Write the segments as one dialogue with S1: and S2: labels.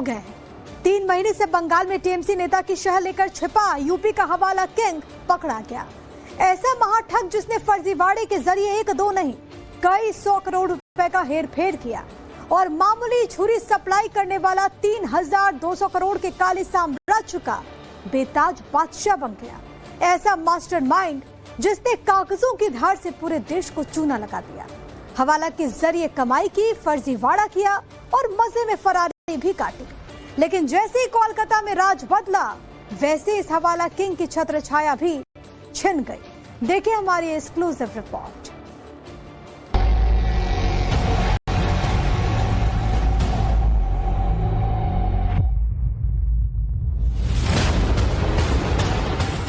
S1: गए। 3 महीने से बंगाल में टीएमसी नेता की शह लेकर छिपा यूपी का हवाला किंग पकड़ा गया। ऐसा महाठग जिसने फर्जीवाड़े के जरिए 1-2 नहीं कई 100 करोड़ रुपए का हेरफेर किया और मामूली छुरी सप्लाई करने वाला 3200 करोड़ के काले साम्राज्य का बेताज बादशाह बन गया। ऐसा मास्टरमाइंड जिसने कागजों की धार से पूरे देश को चूना लगा दिया, हवाला के जरिए कमाई की, फर्जीवाड़ा किया और मजे में फरारी भी काटी। लेकिन जैसे ही कोलकाता में राज बदला, वैसे इस हवाला किंग की छत्र छाया भी छिन गई। देखिए हमारी एक्सक्लूसिव रिपोर्ट।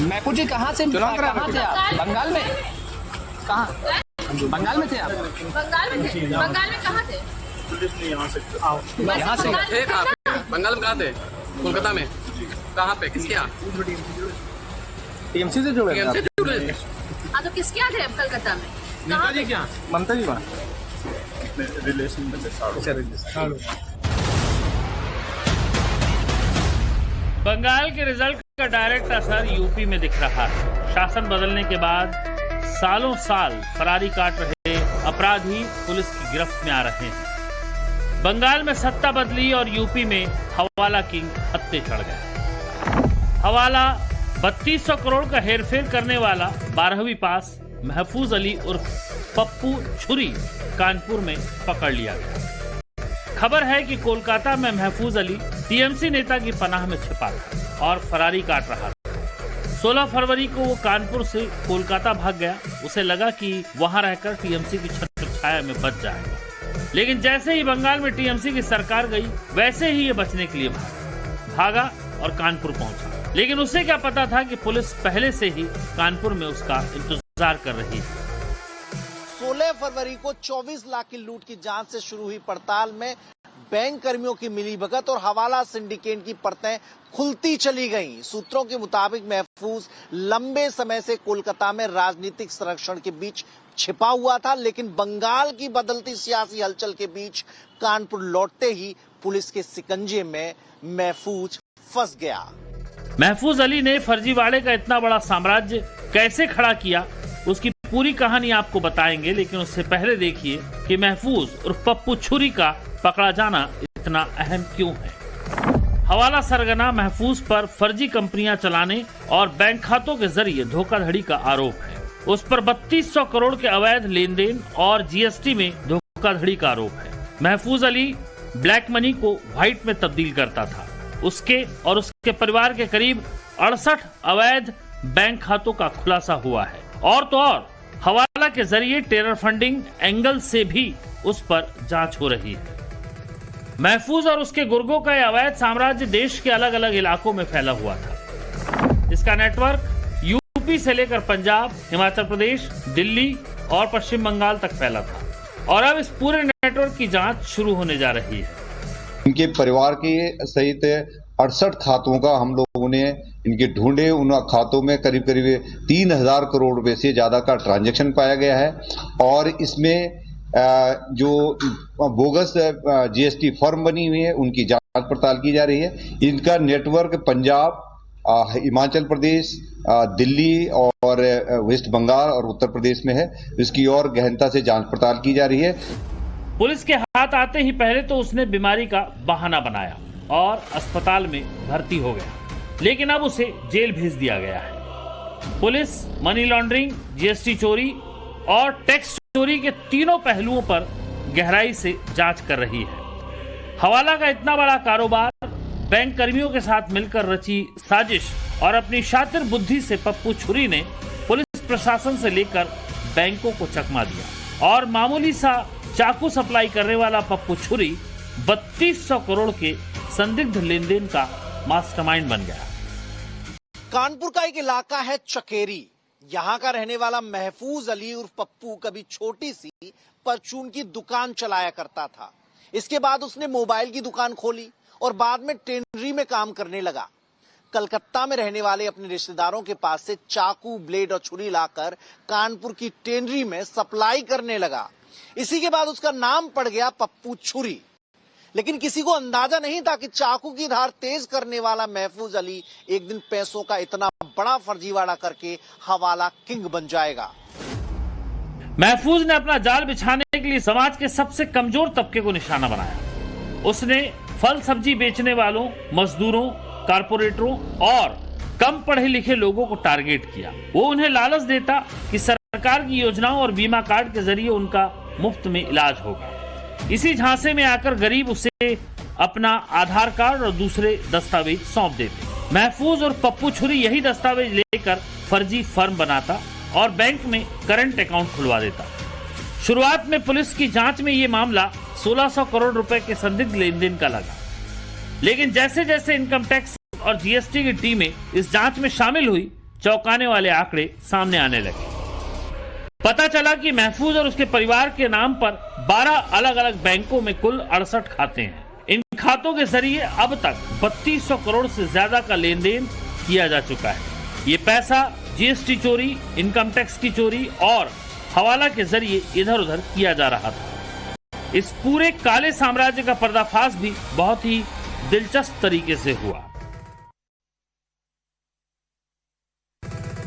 S2: मैकू जी कहाँ से थे आप? बंगाल में? कहाँ? बंगाल में थे आप?
S3: बंगाल में कहाँ थे?
S2: यहाँ से
S4: थे कहाँ पे? बंगाल में कहाँ थे? कोलकाता में? कहाँ पे? किसके यहाँ?
S2: टीएमसी से जुड़े थे?
S3: हाँ तो किसके यहाँ थे अब कलकत्ता में?
S4: नेता जी क्या?
S2: ममता जी वहाँ?
S5: बंगाल के रिजल्ट का डायरेक्ट असर यूपी में दिख रहा है। शासन बदलने के बाद सालों साल फरारी काट रहे अपराधी पुलिस की गिरफ्त में आ रहे हैं। बंगाल में सत्ता बदली और यूपी में हवाला किंग हत्ते चढ़ गए। हवाला 3200 करोड़ का हेरफेर करने वाला 12वीं पास महफूज अली उर्फ पप्पू छुरी कानपुर में पकड़ लिया गया। खबर है कि कोलकाता में महफूज अली टीएमसी नेता की पनाह में छिपा था और फरारी काट रहा था। 16 फरवरी को वो कानपुर से कोलकाता भाग गया। उसे लगा कि वहां रहकर टीएमसी की छत्र छाया में बच जाएगा। लेकिन जैसे ही बंगाल में टीएमसी की सरकार गई, वैसे ही ये बचने के लिए भागा और कानपुर पहुंचा। लेकिन उसे क्या पता था कि पुलिस पहले से ही कानपुर में उसका इंतजार कर रही है।
S6: 16 फरवरी को 24 लाख की लूट की जांच से शुरू हुई पड़ताल में बैंक कर्मियों की मिलीभगत और हवाला सिंडिकेट की परतें खुलती चली गईं। सूत्रों के मुताबिक महफूज लंबे समय से कोलकाता में राजनीतिक संरक्षण के बीच छिपा हुआ था, लेकिन बंगाल की बदलती सियासी हलचल के बीच कानपुर लौटते ही पुलिस के शिकंजे में महफूज फंस गया।
S5: महफूज अली ने फर्जीवाड़े का इतना बड़ा साम्राज्य कैसे खड़ा किया, उसकी पूरी कहानी आपको बताएंगे। लेकिन उससे पहले देखिए कि महफूज और पप्पू छुरी का पकड़ा जाना इतना अहम क्यों है। हवाला सरगना महफूज पर फर्जी कंपनियां चलाने और बैंक खातों के जरिए धोखाधड़ी का आरोप है। उस पर 3200 करोड़ के अवैध लेन देन और जीएसटी में धोखाधड़ी का आरोप है। महफूज अली ब्लैक मनी को व्हाइट में तब्दील करता था। उसके और उसके परिवार के करीब 68 अवैध बैंक खातों का खुलासा हुआ है। और तो और हवाला के जरिए टेरर फंडिंग एंगल से भी उस पर जांच हो रही है। महफूज और उसके गुर्गों का यह अवैध साम्राज्य देश के अलग अलग इलाकों में फैला हुआ था। इसका नेटवर्क यूपी से लेकर पंजाब, हिमाचल प्रदेश, दिल्ली और पश्चिम बंगाल तक फैला था और अब इस पूरे नेटवर्क की जांच शुरू होने जा रही है।
S7: इनके परिवार के सहित 68 खातों का हम लोगों ने इनके ढूंढे। उन खातों में करीब करीब 3000 करोड़ रुपए से ज्यादा का ट्रांजैक्शन पाया गया है और इसमें जो बोगस जीएसटी फर्म बनी हुई है उनकी जांच पड़ताल की जा रही है। इनका नेटवर्क पंजाब, हिमाचल प्रदेश, दिल्ली और वेस्ट बंगाल और उत्तर प्रदेश में है। इसकी और गहनता से जांच पड़ताल की जा रही है।
S5: पुलिस के हाथ आते ही पहले तो उसने बीमारी का बहाना बनाया और अस्पताल में भर्ती हो गया, लेकिन अब उसे जेल भेज दिया गया है। पुलिस मनी लॉन्ड्रिंग, जीएसटी चोरी और टैक्स चोरी के तीनों पहलुओं पर गहराई से जांच कर रही है। हवाला का इतना बड़ा कारोबार बैंक कर्मियों के साथ मिलकर रची साजिश और अपनी शातिर बुद्धि से पप्पू छुरी ने पुलिस प्रशासन से लेकर बैंकों को चकमा दिया और मामूली सा चाकू सप्लाई करने वाला पप्पू छुरी 3200 करोड़ के संदिग्ध लेन देन का मास्टरमाइंड बन गया।
S6: कानपुर का एक इलाका है चकेरी। यहाँ का रहने वाला महफूज अली उर्फ पप्पू कभी छोटी सी परचून की दुकान चलाया करता था। इसके बाद उसने मोबाइल की दुकान खोली और बाद में टेनरी में काम करने लगा। कलकत्ता में रहने वाले अपने रिश्तेदारों के पास से चाकू, ब्लेड और छुरी लाकर कानपुर की टेनरी में सप्लाई करने लगा। इसी के बाद उसका नाम पड़ गया पप्पू छुरी। लेकिन किसी को अंदाजा नहीं था कि चाकू की धार तेज करने वाला महफूज अली एक दिन पैसों का इतना बड़ा फर्जीवाड़ा करके हवाला किंग बन जाएगा।
S5: महफूज ने अपना जाल बिछाने के लिए समाज के सबसे कमजोर तबके को निशाना बनाया। उसने फल सब्जी बेचने वालों, मजदूरों, कारपोरेटरों और कम पढ़े लिखे लोगों को टारगेट किया। वो उन्हें लालच देता कि सरकार की योजनाओं और बीमा कार्ड के जरिए उनका मुफ्त में इलाज होगा। इसी झांसे में आकर गरीब उसे अपना आधार कार्ड और दूसरे दस्तावेज सौंप देते। महफूज और पप्पू छुरी यही दस्तावेज लेकर फर्जी फर्म बनाता और बैंक में करंट अकाउंट खुलवा देता। शुरुआत में पुलिस की जांच में ये मामला 1600 करोड़ रुपए के संदिग्ध लेन देन का लगा, लेकिन जैसे जैसे इनकम टैक्स और जीएसटी की टीमें इस जांच में शामिल हुई, चौंकाने वाले आंकड़े सामने आने लगे। पता चला कि महफूज और उसके परिवार के नाम पर 12 अलग अलग बैंकों में कुल 68 खाते हैं। इन खातों के जरिए अब तक 3200 करोड़ से ज्यादा का लेन देन किया जा चुका है। ये पैसा जीएसटी चोरी, इनकम टैक्स की चोरी और हवाला के जरिए इधर उधर किया जा रहा था। इस पूरे काले साम्राज्य का पर्दाफाश भी बहुत ही दिलचस्प तरीके से हुआ।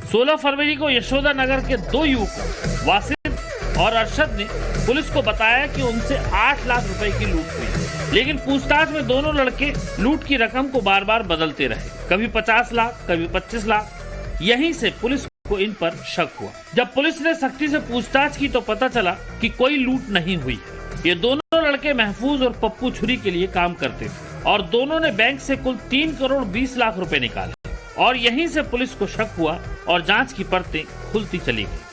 S5: 16 फरवरी को यशोदा नगर के 2 युवकों वासिद और अरशद ने पुलिस को बताया कि उनसे 8 लाख रुपए की लूट हुई, लेकिन पूछताछ में दोनों लड़के लूट की रकम को बार बार बदलते रहे, कभी 50 लाख, कभी 25 लाख। यहीं से पुलिस को इन पर शक हुआ। जब पुलिस ने सख्ती से पूछताछ की तो पता चला कि कोई लूट नहीं हुई है। ये दोनों लड़के महफूज और पप्पू छुरी के लिए काम करते थे और दोनों ने बैंक से कुल 3 करोड़ 20 लाख रुपए निकाले और यहीं से पुलिस को शक हुआ और जांच की परतें खुलती चली गई।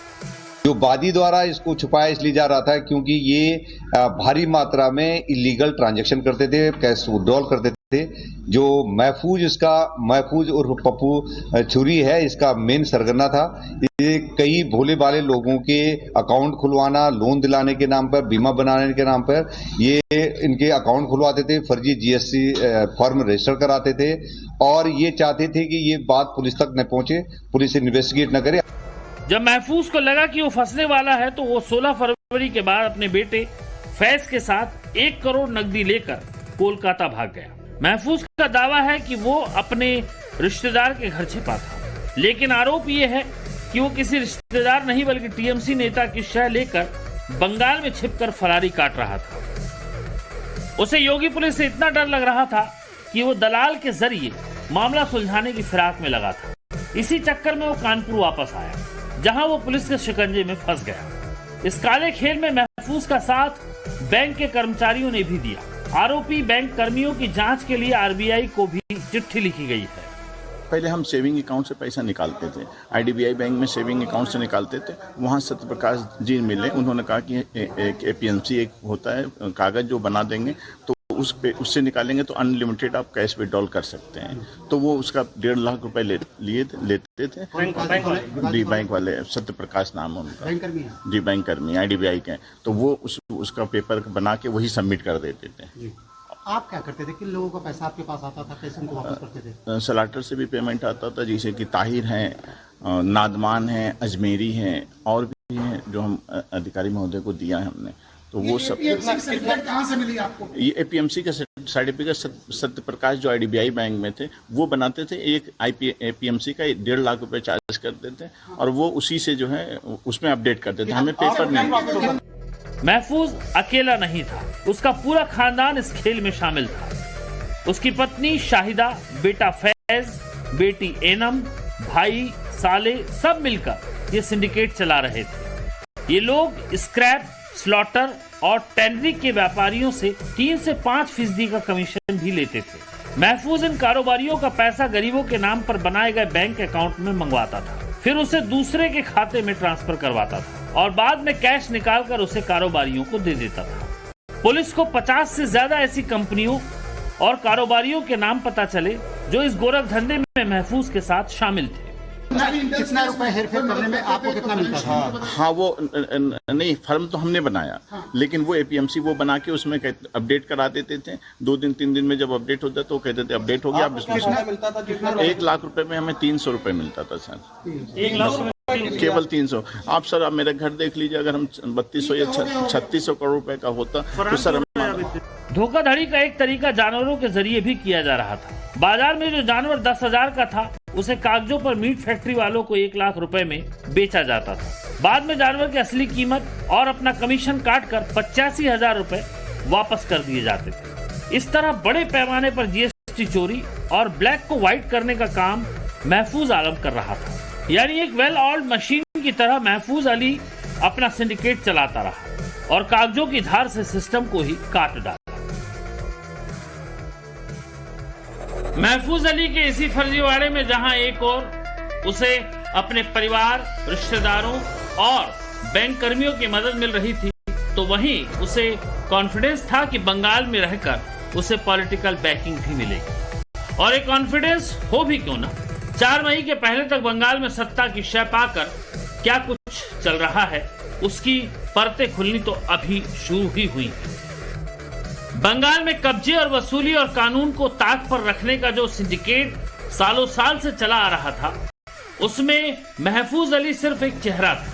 S7: जो वादी द्वारा इसको छुपाया इसलिए जा रहा था क्योंकि ये भारी मात्रा में इलीगल ट्रांजैक्शन करते थे, कैश विड्रॉल करते थे। जो महफूज और पप्पू छुरी है, इसका मेन सरगना था। ये कई भोले भाले लोगों के अकाउंट खुलवाना, लोन दिलाने के नाम पर, बीमा बनाने के नाम पर ये इनके अकाउंट खुलवाते थे, फर्जी जीएसटी फॉर्म रजिस्टर कराते थे और ये चाहते थे कि ये बात पुलिस तक न पहुंचे, पुलिस इन्वेस्टिगेट न करे।
S5: जब महफूज को लगा कि वो फंसने वाला है तो वो 16 फरवरी के बाद अपने बेटे फैज के साथ 1 करोड़ नकदी लेकर कोलकाता भाग गया। महफूज का दावा है कि वो अपने रिश्तेदार के घर छिपा था, लेकिन आरोप ये है कि वो किसी रिश्तेदार नहीं बल्कि टीएमसी नेता की शह लेकर बंगाल में छिपकर फरारी काट रहा था। उसे योगी पुलिस से इतना डर लग रहा था कि वो दलाल के जरिए मामला सुलझाने की फिराक में लगा था। इसी चक्कर में वो कानपुर वापस आया, जहां वो पुलिस के शिकंजे में फंस गया। इस काले खेल में महफूज का साथ बैंक के कर्मचारियों ने भी दिया। आरोपी बैंक कर्मियों की जांच के लिए आरबीआई को भी चिट्ठी लिखी गई है।
S8: पहले हम सेविंग अकाउंट से पैसा निकालते थे, आईडीबीआई बैंक में सेविंग अकाउंट से निकालते थे। वहाँ सत्यप्रकाश जी मिले, उन्होंने कहा कि एक एपीएमसी एक होता है कागज जो बना देंगे तो उससे निकालेंगे तो अनलिमिटेड आप कैश विड्रॉल कर सकते हैं। तो वो उसका 1.5 लाख रुपए लेते थे बैंक वाले, सत्यप्रकाश नाम है उनका जी, बैंक कर्मी आईडीबीआई के। तो वो उसका पेपर बना के वही सबमिट कर देते थे।
S9: आप क्या करते थे? किन लोगों का पैसा आपके पास आता था, कैसे उनको वापस करते थे?
S8: सलाटर से भी पेमेंट आता था, जैसे कि ताहिर हैं, नादमान हैं, अजमेरी हैं और भी हैं जो हम अधिकारी महोदय को दिया है हमने। तो वो सब
S9: कहाँ से मिली आपको?
S8: ये एपीएमसी का सर्टिफिकेट सत्यप्रकाश जो आईडीबीआई बैंक में थे वो बनाते थे। एक एपीएमसी का 1.5 लाख रुपए चार्ज करते थे और वो उसी से जो है उसमें अपडेट करते थे, हमें पेपर नहीं।
S5: महफूज अकेला नहीं था, उसका पूरा खानदान इस खेल में शामिल था। उसकी पत्नी शाहिदा, बेटा फैज, बेटी एनम, भाई साले सब मिलकर ये सिंडिकेट चला रहे थे। ये लोग स्क्रैप, स्लॉटर और टेनरी के व्यापारियों से 3 से 5% का कमीशन भी लेते थे। महफूज इन कारोबारियों का पैसा गरीबों के नाम पर बनाए गए बैंक अकाउंट में मंगवाता था, फिर उसे दूसरे के खाते में ट्रांसफर करवाता था और बाद में कैश निकालकर उसे कारोबारियों को दे देता था। पुलिस को 50 से ज्यादा ऐसी कंपनियों और कारोबारियों के नाम पता चले जो इस गोरख धंधे में महफूज के साथ शामिल थे।
S9: कितना रुपए हेरफेर करने में आपको कितना मिलता था?
S8: हाँ, वो नहीं, फर्म तो हमने बनाया, लेकिन वो एपीएमसी वो बना के उसमें अपडेट करा देते थे। 2 दिन 3 दिन में जब अपडेट होता तो कहते थे अपडेट हो गया। आप इसमें 1 लाख रुपए में हमें 300 रुपए मिलता था सर।
S5: 1 लाख
S8: केवल 300। आप सर, आप मेरा घर देख लीजिए, अगर हम 3200 या 3600 करोड़ रुपए का होता तो सर
S9: थे।
S5: धोखाधड़ी का एक तरीका जानवरों के जरिए भी किया जा रहा था। बाजार में जो जानवर 10,000 का था उसे कागजों पर मीट फैक्ट्री वालों को 1 लाख रुपए में बेचा जाता था। बाद में जानवर की असली कीमत और अपना कमीशन काटकर 85,000 रुपए वापस कर दिए जाते थे। इस तरह बड़े पैमाने पर जीएसटी चोरी और ब्लैक को व्हाइट करने का काम महफूज आलम कर रहा था। यानी एक वेल ऑल्ड मशीन की तरह महफूज अली अपना सिंडिकेट चलाता रहा और कागजों की धार से सिस्टम को ही काट डाला। महफूज अली के इसी फर्जीवाड़े में जहां एक और उसे अपने परिवार, रिश्तेदारों और बैंक कर्मियों की मदद मिल रही थी, तो वहीं उसे कॉन्फिडेंस था कि बंगाल में रहकर उसे पॉलिटिकल बैकिंग भी मिलेगी। और एक कॉन्फिडेंस हो भी क्यों ना, 4 मई के पहले तक बंगाल में सत्ता की शय पाकर क्या कुछ चल रहा है उसकी परतें खुलनी तो अभी शुरू ही हुई है। बंगाल में कब्जे और वसूली और कानून को ताक पर रखने का जो सिंडिकेट सालों साल से चला आ रहा था, उसमें महफूज अली सिर्फ एक चेहरा था।